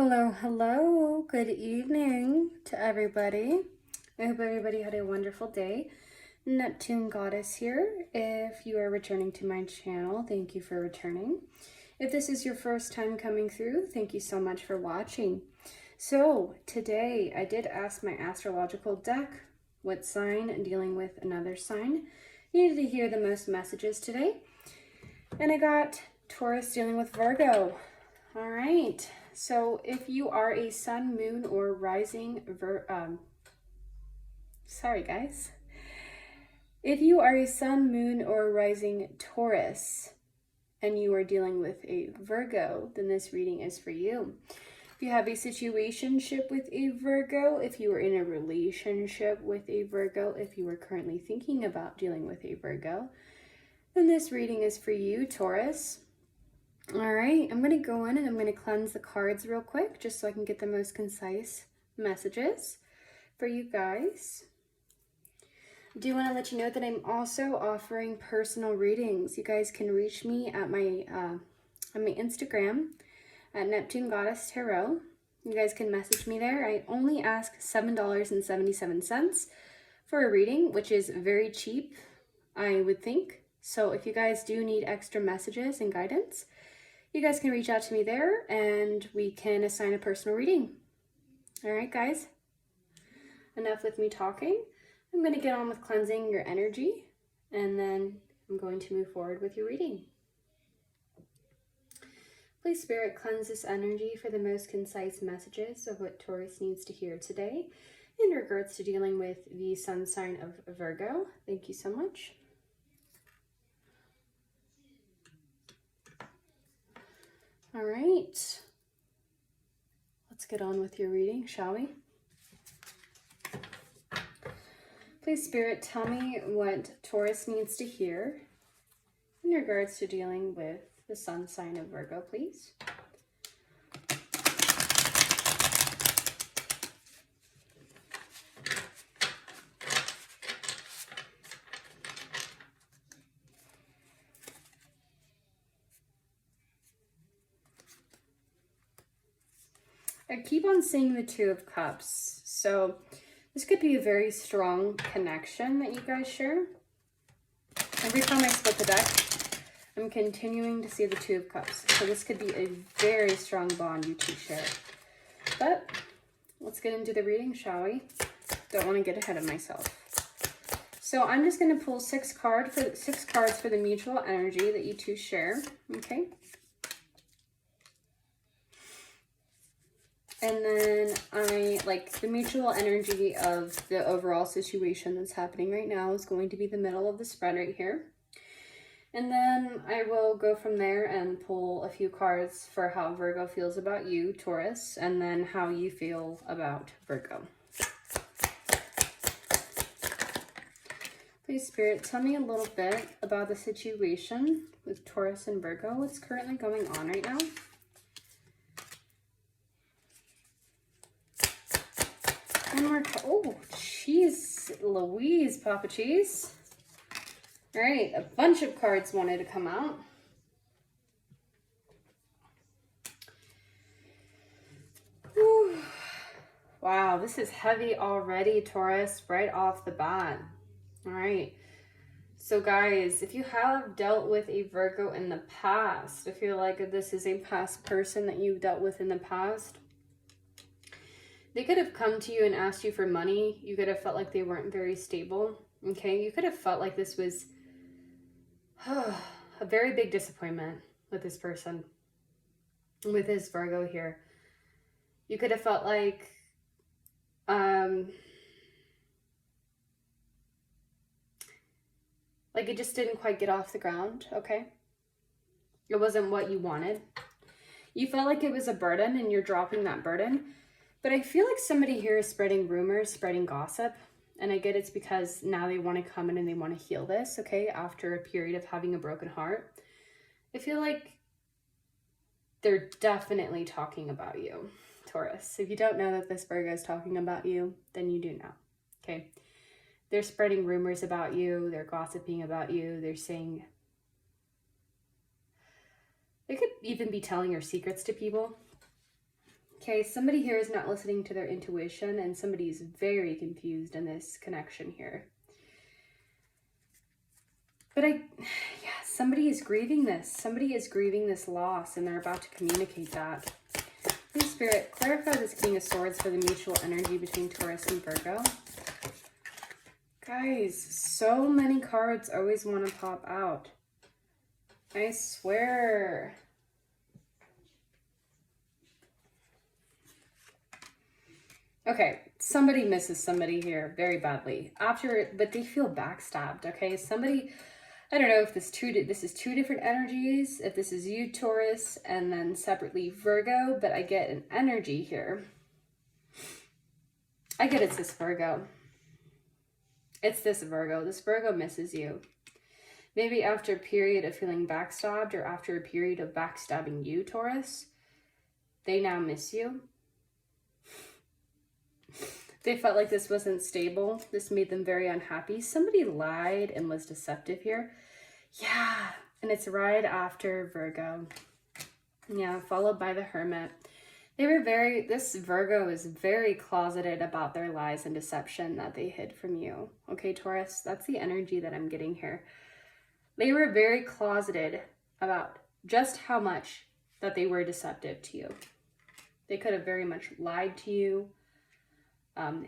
Hello, hello. Good evening to everybody. I hope everybody had a wonderful day. Neptune Goddess here. If you are returning to my channel, thank you for returning. If this is your first time coming through, thank you so much for watching. So today I did ask my astrological deck what sign dealing with another sign needed to hear the most messages today. And I got Taurus dealing with Virgo. All right. So if you are a sun, moon, or rising sorry guys. If you are a sun, moon, or rising Taurus and you are dealing with a Virgo, then this reading is for you. If you have a situationship with a Virgo, if you are in a relationship with a Virgo, if you are currently thinking about dealing with a Virgo, then this reading is for you, Taurus. All right, I'm going to go in and I'm going to cleanse the cards real quick just so I can get the most concise messages for you guys. I do want to let you know that I'm also offering personal readings. You guys can reach me at my Instagram at Neptune Goddess Tarot. You guys can message me there. I only ask $7.77 for a reading, which is very cheap, I would think. So if you guys do need extra messages and guidance, you guys can reach out to me there and we can assign a personal reading. All right, guys, enough with me talking. I'm going to get on with cleansing your energy and then I'm going to move forward with your reading. Please, Spirit, cleanse this energy for the most concise messages of what Taurus needs to hear today in regards to dealing with the sun sign of Virgo. Thank you so much. All right, let's get on with your reading, shall we? Please, Spirit, tell me what Taurus needs to hear in regards to dealing with the sun sign of Virgo, please. I keep on seeing the Two of Cups, so this could be a very strong connection that you guys share. Every time I split the deck, I'm continuing to see the Two of Cups, so this could be a very strong bond you two share. But let's get into the reading, shall we? Don't want to get ahead of myself. So I'm just going to pull six cards for the mutual energy that you two share, okay? And then the mutual energy of the overall situation that's happening right now is going to be the middle of the spread right here. And then I will go from there and pull a few cards for how Virgo feels about you, Taurus, and then how you feel about Virgo. Please, Spirit, tell me a little bit about the situation with Taurus and Virgo. What's currently going on right now? Oh, cheese, Louise, Papa Cheese. All right, a bunch of cards wanted to come out. Whew. Wow, this is heavy already, Taurus, right off the bat. All right. So guys, if you have dealt with a Virgo in the past, I feel like this is a past person that you've dealt with in the past. They could have come to you and asked you for money. You could have felt like they weren't very stable, okay? You could have felt like this was a very big disappointment with this person, with this Virgo here. You could have felt like, it just didn't quite get off the ground, okay? It wasn't what you wanted. You felt like it was a burden and you're dropping that burden. But I feel like somebody here is spreading rumors, spreading gossip. And I get it's because now they want to come in and they want to heal this, okay? After a period of having a broken heart. I feel like they're definitely talking about you, Taurus. If you don't know that this Virgo is talking about you, then you do know, okay? They're spreading rumors about you. They're gossiping about you. They're saying... They could even be telling your secrets to people. Okay, somebody here is not listening to their intuition, and somebody is very confused in this connection here. But somebody is grieving this. Somebody is grieving this loss, and they're about to communicate that. Please, Spirit, clarify this King of Swords for the mutual energy between Taurus and Virgo. Guys, so many cards always want to pop out. I swear. Okay, somebody misses somebody here very badly. But they feel backstabbed, okay? Somebody, I don't know if this is two different energies, if this is you, Taurus, and then separately Virgo, but I get an energy here. I get it's this Virgo. It's this Virgo. This Virgo misses you. Maybe after a period of feeling backstabbed or after a period of backstabbing you, Taurus, they now miss you. They felt like this wasn't stable. This made them very unhappy. Somebody lied and was deceptive here. Yeah, and it's right after Virgo. Yeah, followed by the Hermit. This Virgo is very closeted about their lies and deception that they hid from you. Okay, Taurus, that's the energy that I'm getting here. They were very closeted about just how much that they were deceptive to you. They could have very much lied to you,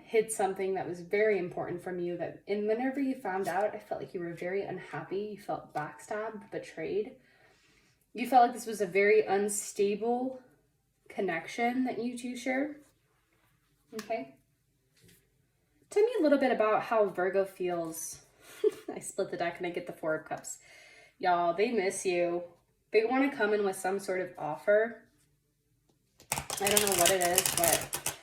hid something that was very important from you, and whenever you found out, I felt like you were very unhappy. You felt backstabbed, betrayed. You felt like this was a very unstable connection that you two share. Okay. Tell me a little bit about how Virgo feels. I split the deck and I get the Four of Cups. Y'all, they miss you. They want to come in with some sort of offer. I don't know what it is, but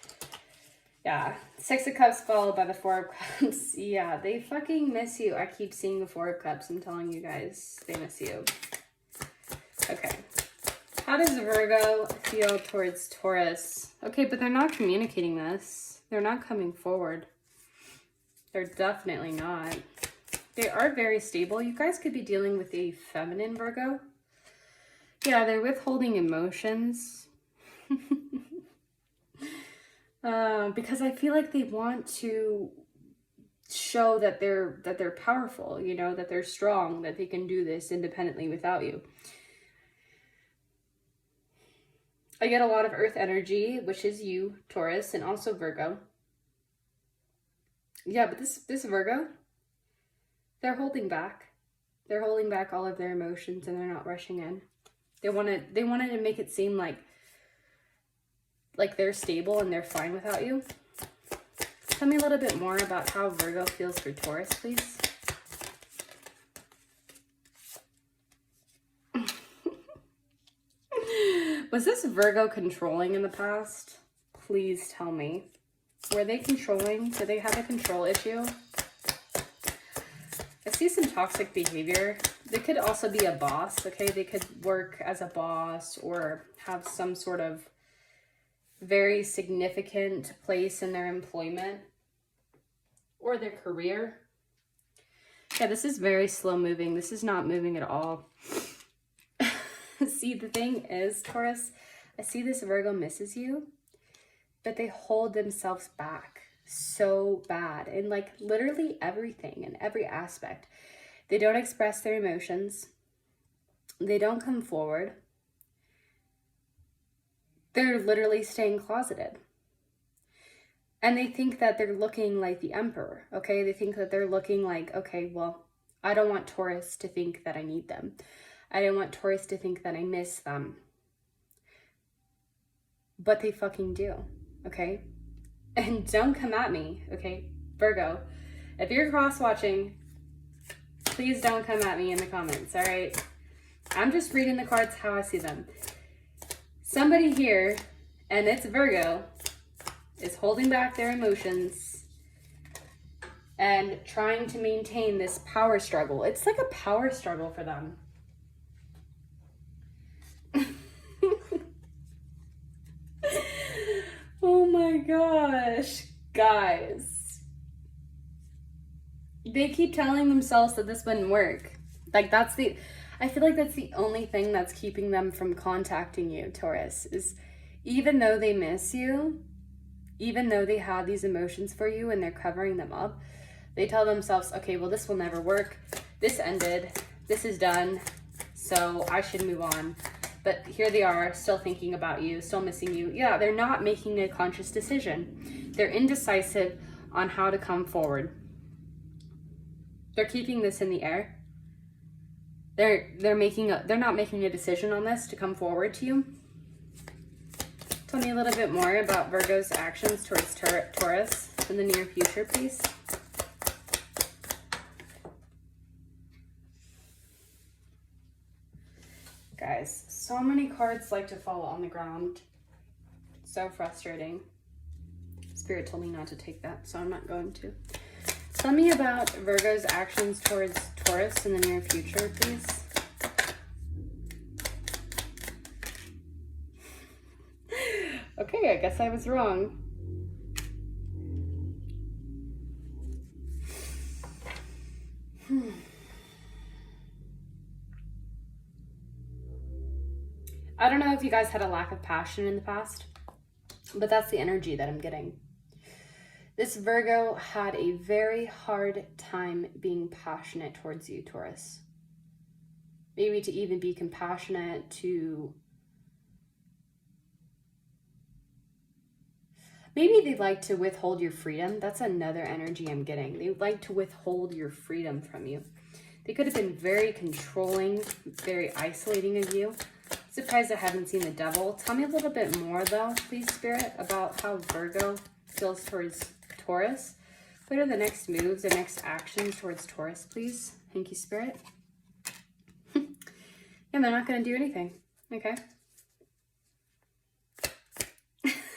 yeah. Six of Cups followed by the Four of Cups. Yeah, they fucking miss you. I keep seeing the Four of Cups. I'm telling you guys, they miss you. Okay. How does Virgo feel towards Taurus? Okay, but they're not communicating this. They're not coming forward. They're definitely not. They are very stable. You guys could be dealing with a feminine Virgo. Yeah, they're withholding emotions. Because I feel like they want to show that they're powerful, you know, that they're strong, that they can do this independently without you. I get a lot of earth energy, which is you, Taurus, and also Virgo. Yeah, but this Virgo, they're holding back. They're holding back all of their emotions and they're not rushing in. They wanted to make it seem like they're stable and they're fine without you. Tell me a little bit more about how Virgo feels for Taurus, please. Was this Virgo controlling in the past? Please tell me. Were they controlling? Did they have a control issue? I see some toxic behavior. They could also be a boss, okay? They could work as a boss or have some sort of very significant place in their employment or their career. Yeah, this is very slow moving. This is not moving at all. See, the thing is, Taurus, I see this Virgo misses you, but they hold themselves back so bad in like literally everything and every aspect. They don't express their emotions. They don't come forward. They're literally staying closeted. And they think that they're looking like the Emperor, okay? They think that they're looking like, okay, well, I don't want Taurus to think that I need them. I don't want Taurus to think that I miss them. But they fucking do, okay? And don't come at me, okay? Virgo, if you're cross-watching, please don't come at me in the comments, all right? I'm just reading the cards how I see them. Somebody here, and it's Virgo, is holding back their emotions and trying to maintain this power struggle. It's like a power struggle for them. Oh my gosh, guys. They keep telling themselves that this wouldn't work. Like I feel like that's the only thing that's keeping them from contacting you, Taurus, is even though they miss you, even though they have these emotions for you and they're covering them up, they tell themselves, okay, well, this will never work. This ended. This is done. So I should move on. But here they are, still thinking about you, still missing you. Yeah, they're not making a conscious decision. They're indecisive on how to come forward. They're keeping this in the air. They're not making a decision on this to come forward to you. Tell me a little bit more about Virgo's actions towards Taurus in the near future, please. Guys, so many cards like to fall on the ground. So frustrating. Spirit told me not to take that, so I'm not going to. Tell me about Virgo's actions towards Taurus in the near future, please. Okay, I guess I was wrong. I don't know if you guys had a lack of passion in the past, but that's the energy that I'm getting. This Virgo had a very hard time being passionate towards you, Taurus. Maybe to even be compassionate, to... Maybe they like to withhold your freedom. That's another energy I'm getting. They like to withhold your freedom from you. They could have been very controlling, very isolating of you. Surprised I haven't seen the devil. Tell me a little bit more, though, please, Spirit, about how Virgo feels towards Taurus. What are the next moves, the next actions towards Taurus, please? Thank you, Spirit. Yeah, they're not going to do anything. Okay.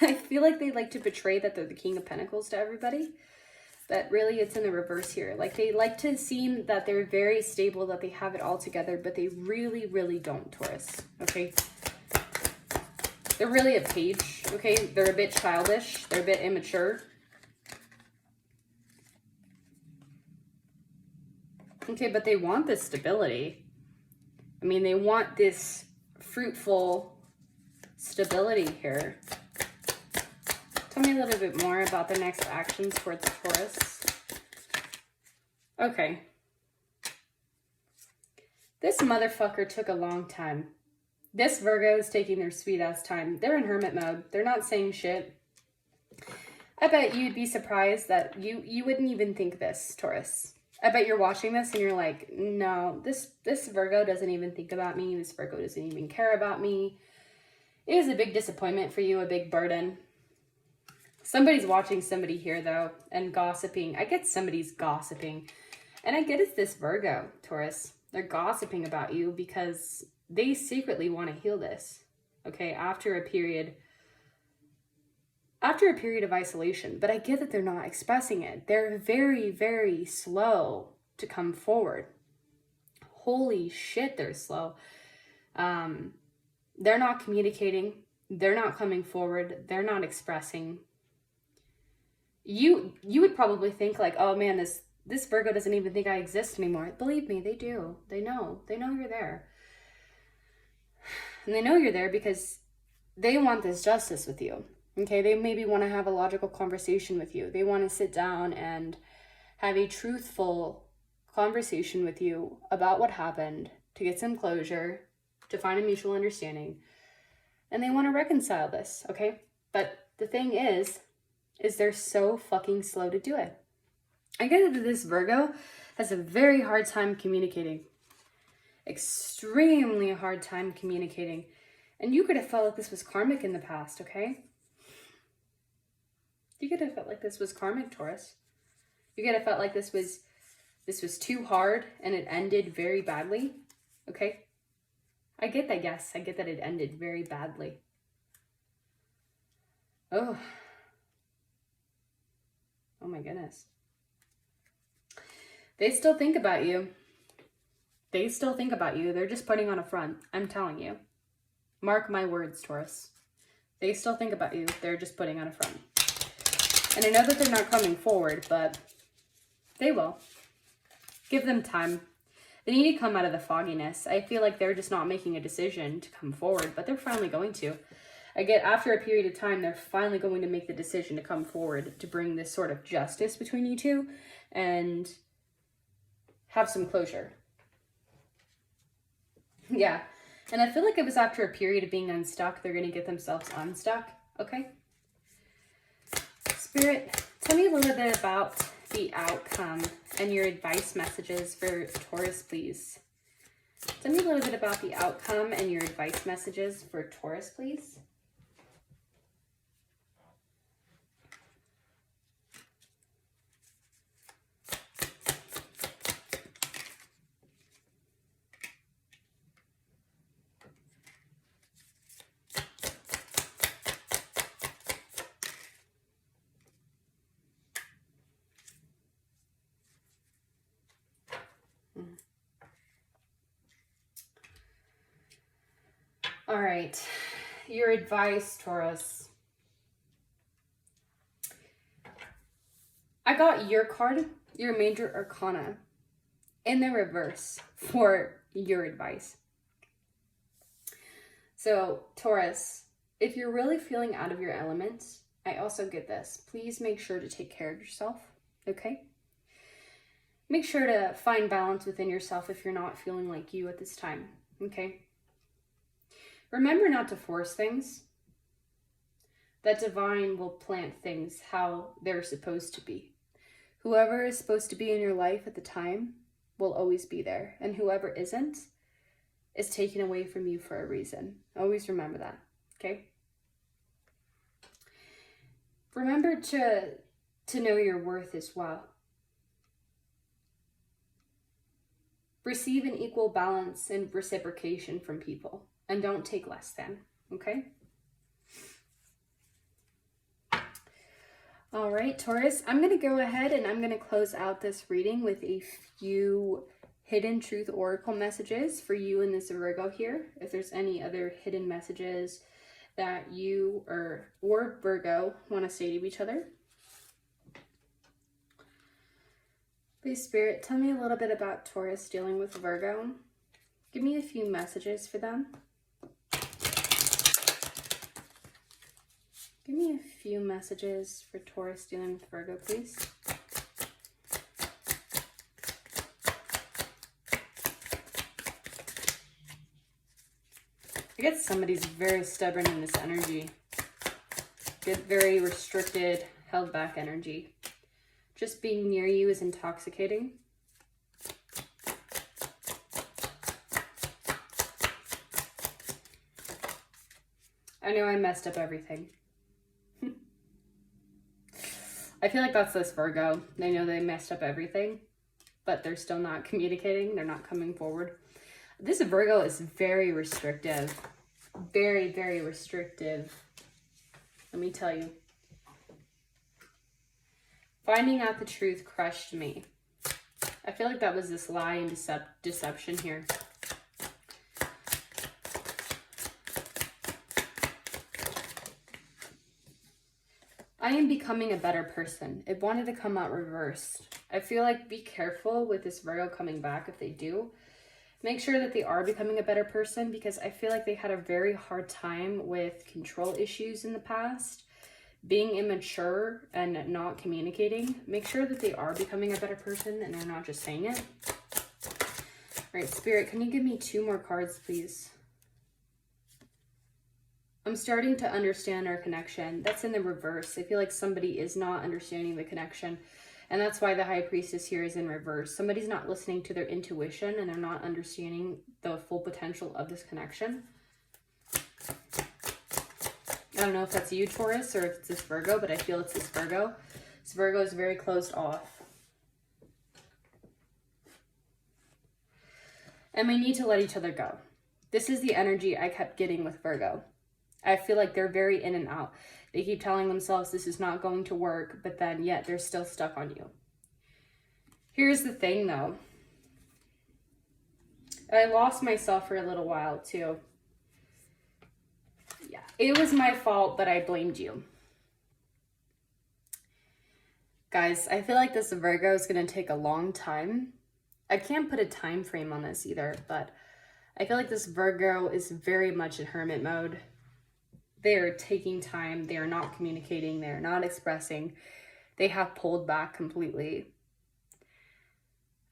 I feel like they like to portray that they're the King of Pentacles to everybody. But really, it's in the reverse here. Like, they like to seem that they're very stable, that they have it all together, but they really, really don't, Taurus. Okay? They're really a page. Okay? They're a bit childish. They're a bit immature. Okay, but they want this stability. I mean, they want this fruitful stability here. Tell me a little bit more about the next actions towards Taurus. Okay. This motherfucker took a long time. This Virgo is taking their sweet ass time. They're in hermit mode. They're not saying shit. I bet you'd be surprised that you wouldn't even think this, Taurus. I bet you're watching this and you're like, no, this Virgo doesn't even think about me. This Virgo doesn't even care about me. It was a big disappointment for you, a big burden. Somebody's watching somebody here, though, and gossiping. I get somebody's gossiping. And I get it's this Virgo, Taurus. They're gossiping about you because they secretly want to heal this. Okay, after a period of isolation. But I get that they're not expressing it. They're very, very slow to come forward. Holy shit, they're slow. They're not communicating. They're not coming forward. They're not expressing. You would probably think like, oh man, this Virgo doesn't even think I exist anymore. Believe me, they do. They know you're there. And they know you're there because they want this justice with you. Okay, they maybe want to have a logical conversation with you. They want to sit down and have a truthful conversation with you about what happened, to get some closure, to find a mutual understanding. And they want to reconcile this, okay? But the thing is they're so fucking slow to do it. I get that this Virgo has a very hard time communicating. Extremely hard time communicating. And you could have felt like this was karmic in the past, okay? You could have felt like this was karmic, Taurus. You could have felt like this was too hard and it ended very badly, okay? I get that, yes. I get that it ended very badly. Oh my goodness. They still think about you. They still think about you. They're just putting on a front. I'm telling you. Mark my words, Taurus. They still think about you. They're just putting on a front. And I know that they're not coming forward, but they will. Give them time. They need to come out of the fogginess. I feel like they're just not making a decision to come forward, but they're finally going to. I get after a period of time, they're finally going to make the decision to come forward to bring this sort of justice between you two and have some closure. Yeah. And I feel like it was after a period of being unstuck, they're going to get themselves unstuck. Okay. Spirit, tell me a little bit about the outcome and your advice messages for Taurus, please. Tell me a little bit about the outcome and your advice messages for Taurus, please. All right, your advice, Taurus. I got your card, your major arcana, in the reverse for your advice. So, Taurus, if you're really feeling out of your element, I also get this. Please make sure to take care of yourself, okay? Make sure to find balance within yourself if you're not feeling like you at this time, okay? Remember not to force things. That divine will plant things how they're supposed to be. Whoever is supposed to be in your life at the time will always be there. And whoever isn't is taken away from you for a reason. Always remember that, okay? Remember to know your worth as well. Receive an equal balance and reciprocation from people. And don't take less than, okay? All right, Taurus, I'm going to go ahead and I'm going to close out this reading with a few hidden truth oracle messages for you and this Virgo here. If there's any other hidden messages that you or Virgo want to say to each other. Please, Spirit, tell me a little bit about Taurus dealing with Virgo. Give me a few messages for them. Give me a few messages for Taurus dealing with Virgo, please. I guess somebody's very stubborn in this energy. Get very restricted, held back energy. Just being near you is intoxicating. I know I messed up everything. I feel like that's this Virgo. They know they messed up everything, but they're still not communicating. They're not coming forward. This Virgo is very restrictive. Very, very restrictive. Let me tell you. Finding out the truth crushed me. I feel like that was this lie and deception here. I am becoming a better person. It wanted to come out reversed. I feel like be careful with this Virgo coming back if they do. Make sure that they are becoming a better person because I feel like they had a very hard time with control issues in the past. Being immature and not communicating. Make sure that they are becoming a better person and they're not just saying it. All right, Spirit, can you give me 2 more cards, please? I'm starting to understand our connection. That's in the reverse. I feel like somebody is not understanding the connection. And that's why the High Priestess here is in reverse. Somebody's not listening to their intuition and they're not understanding the full potential of this connection. I don't know if that's you, Taurus, or if it's this Virgo, but I feel it's this Virgo. This Virgo is very closed off. And we need to let each other go. This is the energy I kept getting with Virgo. I feel like they're very in and out. They keep telling themselves this is not going to work, but then yet they're still stuck on you. Here's the thing though. I lost myself for a little while too. Yeah, it was my fault, but I blamed you. Guys, I feel like this Virgo is going to take a long time. I can't put a time frame on this either, but I feel like this Virgo is very much in hermit mode. they're taking time, they're not communicating, they're not expressing, they have pulled back completely.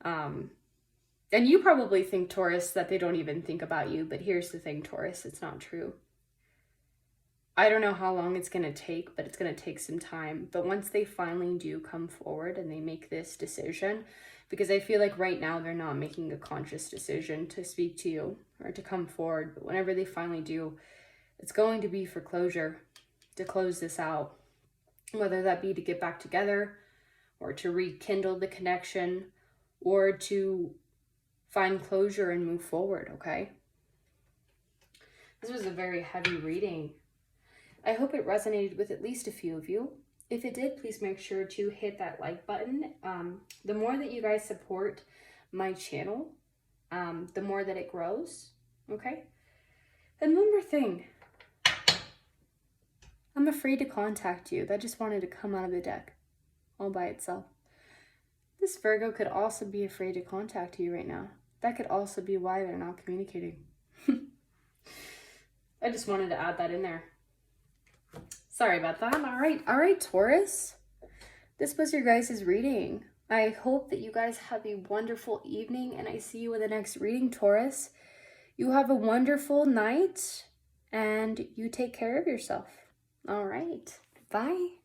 And you probably think, Taurus, that they don't even think about you, but here's the thing, Taurus, it's not true. I don't know how long it's going to take, but it's going to take some time. But once they finally do come forward and they make this decision, because I feel like right now they're not making a conscious decision to speak to you or to come forward, but whenever they finally do, it's going to be for closure, to close this out, whether that be to get back together or to rekindle the connection or to find closure and move forward, okay? This was a very heavy reading. I hope it resonated with at least a few of you. If it did, please make sure to hit that like button. The more that you guys support my channel, the more that it grows, okay? And one more thing. I'm afraid to contact you. That just wanted to come out of the deck all by itself. This Virgo could also be afraid to contact you right now. That could also be why they're not communicating. I just wanted to add that in there. Sorry about that. All right, Taurus. This was your guys' reading. I hope that you guys have a wonderful evening, and I see you in the next reading, Taurus. You have a wonderful night, and you take care of yourself. All right. Bye.